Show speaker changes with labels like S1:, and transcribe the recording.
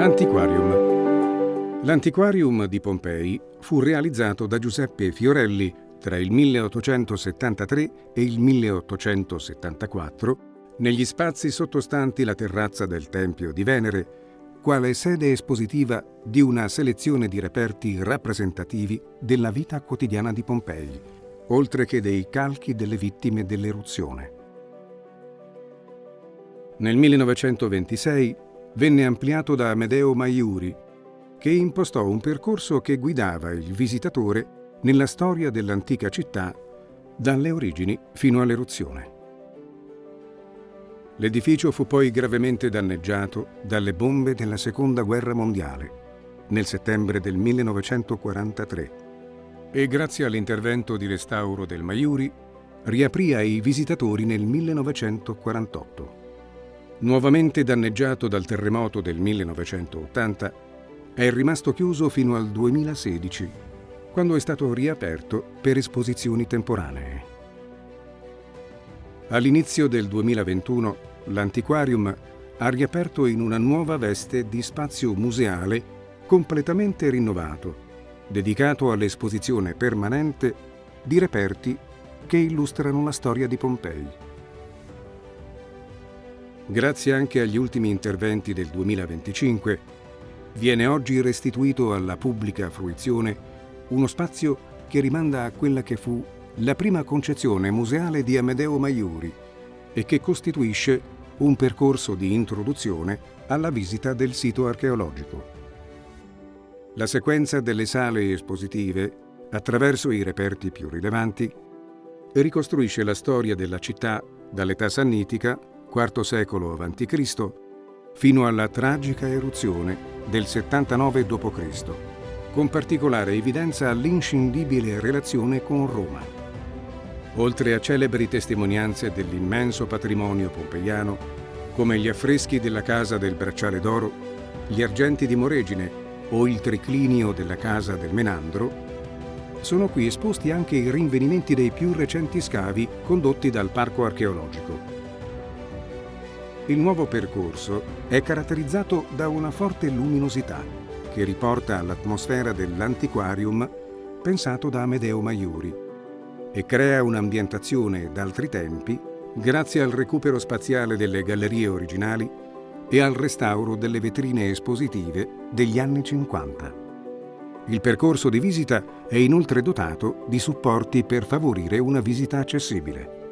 S1: Antiquarium. L'Antiquarium di Pompei fu realizzato da Giuseppe Fiorelli tra il 1873 e il 1874 negli spazi sottostanti la terrazza del Tempio di Venere, quale sede espositiva di una selezione di reperti rappresentativi della vita quotidiana di Pompei, oltre che dei calchi delle vittime dell'eruzione. Nel 1926 venne ampliato da Amedeo Maiuri, che impostò un percorso che guidava il visitatore nella storia dell'antica città dalle origini fino all'eruzione. L'edificio fu poi gravemente danneggiato dalle bombe della Seconda Guerra Mondiale nel settembre del 1943 e grazie all'intervento di restauro del Maiuri riaprì ai visitatori nel 1948. Nuovamente danneggiato dal terremoto del 1980, è rimasto chiuso fino al 2016, quando è stato riaperto per esposizioni temporanee. All'inizio del 2021, l'Antiquarium ha riaperto in una nuova veste di spazio museale completamente rinnovato, dedicato all'esposizione permanente di reperti che illustrano la storia di Pompei. Grazie anche agli ultimi interventi del 2025, viene oggi restituito alla pubblica fruizione uno spazio che rimanda a quella che fu la prima concezione museale di Amedeo Maiuri e che costituisce un percorso di introduzione alla visita del sito archeologico. La sequenza delle sale espositive, attraverso i reperti più rilevanti, ricostruisce la storia della città dall'età sannitica, IV secolo a.C., fino alla tragica eruzione del 79 d.C., con particolare evidenza all'inscindibile relazione con Roma. Oltre a celebri testimonianze dell'immenso patrimonio pompeiano, come gli affreschi della Casa del Bracciale d'Oro, gli argenti di Moregine o il triclinio della Casa del Menandro, sono qui esposti anche i rinvenimenti dei più recenti scavi condotti dal Parco archeologico. Il nuovo percorso è caratterizzato da una forte luminosità che riporta all'atmosfera dell'Antiquarium pensato da Amedeo Maiuri e crea un'ambientazione d'altri tempi grazie al recupero spaziale delle gallerie originali e al restauro delle vetrine espositive degli anni 50. Il percorso di visita è inoltre dotato di supporti per favorire una visita accessibile.